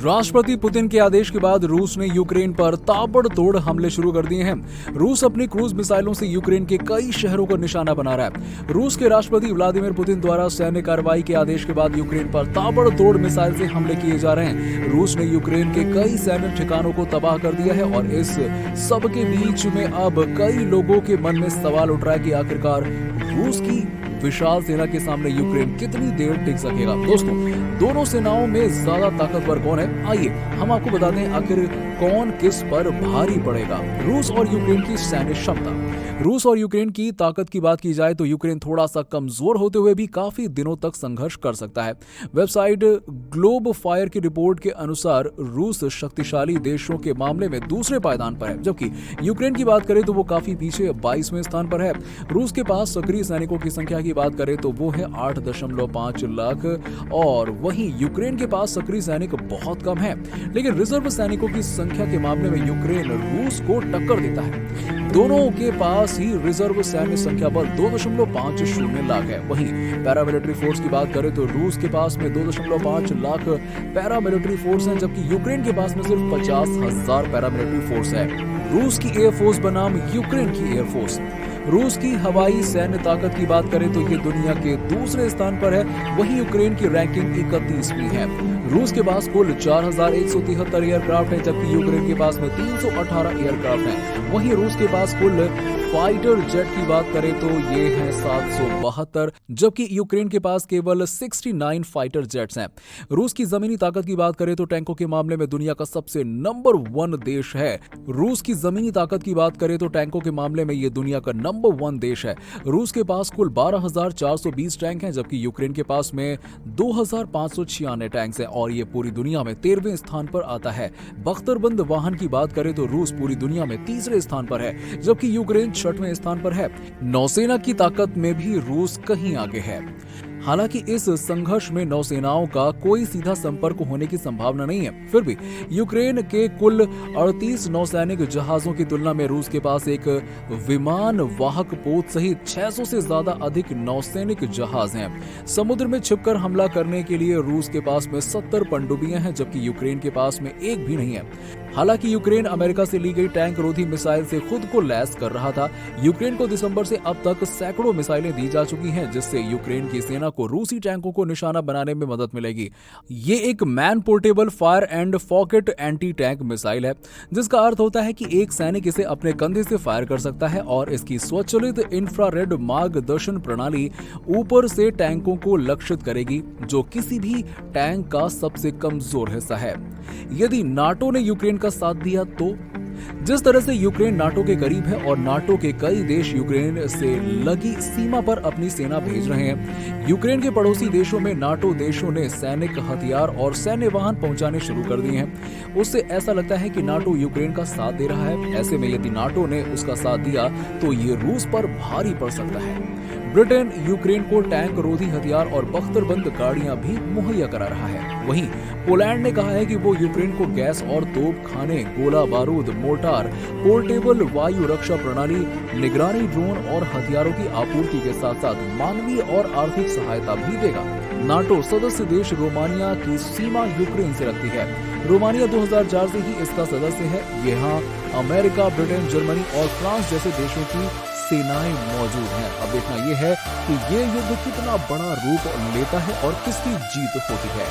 राष्ट्रपति पुतिन के आदेश के बाद रूस ने यूक्रेन पर ताबड़तोड़ हमले शुरू कर दिए हैं। रूस अपनी क्रूज मिसाइलों से यूक्रेन के कई शहरों को निशाना बना रहा है। रूस के राष्ट्रपति व्लादिमीर पुतिन द्वारा सैन्य कार्रवाई के आदेश के बाद यूक्रेन पर ताबड़तोड़ मिसाइल से हमले किए जा रहे हैं। रूस ने यूक्रेन के कई सैन्य ठिकानों को तबाह कर दिया है और इस सब के बीच में अब कई लोगों के मन में सवाल उठ रहा है कि आखिरकार रूस की विशाल सेना के सामने यूक्रेन कितनी देर टिक सकेगा। दोस्तों, दोनों सेनाओं में ज्यादा ताकतवर कौन है, आइए हम आपको बता दें आखिर कौन किस पर भारी पड़ेगा। रूस और यूक्रेन की सैन्य क्षमता। रूस और यूक्रेन की ताकत की बात की जाए तो यूक्रेन थोड़ा सा कमजोर होते हुए भी काफी दिनों तक संघर्ष कर सकता है। वेबसाइट ग्लोब फायर की रिपोर्ट के अनुसार रूस शक्तिशाली देशों के मामले में दूसरे पायदान पर है, जबकि यूक्रेन की बात करें तो वो काफी पीछे 22वें स्थान पर है। रूस के पास सक्रिय सैनिकों की संख्या की बात करें तो वो है 8.5 लाख और वहीं यूक्रेन के पास सक्रिय सैनिक बहुत कम है। लेकिन रिजर्व सैनिकों की संख्या के मामले में यूक्रेन रूस को टक्कर देता है। दोनों के पास ही रिजर्व सैन्य संख्या बल 2.50 लाख है। वहीं पैरामिलिट्री फोर्स की बात करें तो रूस के पास में 2.5 लाख पैरामिलिट्री फोर्स है, जबकि यूक्रेन के पास में सिर्फ 50,000 पैरामिलिट्री फोर्स है। रूस की एयरफोर्स बनाम यूक्रेन की एयरफोर्स। रूस की हवाई सैन्य ताकत की बात करें तो ये दुनिया के दूसरे स्थान पर है, वहीं यूक्रेन की रैंकिंग 31वीं है। रूस के पास कुल 4,173 एयरक्राफ्ट है, जबकि यूक्रेन के पास में 318 एयरक्राफ्ट हैं। वहीं रूस के पास कुल फाइटर जेट की बात करें तो ये है 772, जबकि यूक्रेन के पास केवल 69 फाइटर जेट्स हैं। रूस की जमीनी ताकत की बात करें तो टैंकों के मामले में दुनिया का सबसे नंबर 1 देश है। रूस की जमीनी ताकत की बात करें तो टैंकों के मामले में ये दुनिया का नंबर 1 देश है। रूस के पास कुल 12,420 टैंक हैं, जबकि यूक्रेन के पास में 2,596 टैंक्स हैं और ये पूरी दुनिया में 13वें स्थान पर आता है। बख्तरबंद वाहन की बात करें तो रूस पूरी दुनिया में तीसरे स्थान पर है, जबकि यूक्रेन 6वें स्थान पर है। नौसेना की ताकत में भी रूस कहीं आगे है। हालांकि इस संघर्ष में नौसेनाओं का कोई सीधा संपर्क होने की संभावना नहीं है, फिर भी यूक्रेन के कुल 38 नौसैनिक जहाजों की तुलना में रूस के पास एक विमान वाहक पोत सहित 600 से ज्यादा अधिक नौसैनिक जहाज हैं। समुद्र में छिपकर हमला करने के लिए रूस के पास में 70 पनडुब्बियां हैं, जबकि यूक्रेन के पास में एक भी नहीं है। हालांकि यूक्रेन अमेरिका से ली गई टैंक रोधी मिसाइल से खुद को लैस कर रहा था। यूक्रेन को दिसंबर से अब तक सैकड़ों मिसाइलें दी जा चुकी हैं, जिससे यूक्रेन की सेना को रूसी टैंकों को निशाना बनाने में मदद मिलेगी। ये एक man portable fire and pocket anti tank missile है, जिसका अर्थ होता है कि एक सैनिक इसे अपने कंधे से फायर कर सकता है और इसकी स्वचालित इंफ्रारेड मार्गदर्शन प्रणाली ऊपर से टैंकों को लक्षित करेगी, जो किसी भी टैंक का सबसे कमजोर हिस्सा है। यदि नाटो ने यूक्रेन का साथ दिया तो जिस तरह से यूक्रेन नाटो के करीब है और नाटो के कई देश यूक्रेन से लगी सीमा पर अपनी सेना भेज रहे हैं, यूक्रेन के पड़ोसी देशों में नाटो देशों ने सैनिक हथियार और सैन्य वाहन पहुंचाने शुरू कर दिए हैं। उससे ऐसा लगता है कि नाटो यूक्रेन का साथ दे रहा है। ऐसे में यदि नाटो ने उसका साथ दिया तो ये रूस पर भारी पड़ सकता है। ब्रिटेन यूक्रेन को टैंक रोधी हथियार और बख्तरबंद गाड़ियां भी मुहैया करा रहा है। वहीं पोलैंड ने कहा है कि वो यूक्रेन को गैस और तोप खाने, गोला बारूद, मोर्टार, पोर्टेबल वायु रक्षा प्रणाली, निगरानी ड्रोन और हथियारों की आपूर्ति के साथ साथ मानवीय और आर्थिक सहायता भी देगा। नाटो सदस्य देश रोमानिया की सीमा यूक्रेन से लगती है। रोमानिया 2004 से ही इसका सदस्य है। यहाँ अमेरिका, ब्रिटेन, जर्मनी और फ्रांस जैसे देशों की सेनाएं मौजूद हैं। अब देखना यह है कि ये युद्ध कितना बड़ा रूप लेता है और किसकी जीत होती है।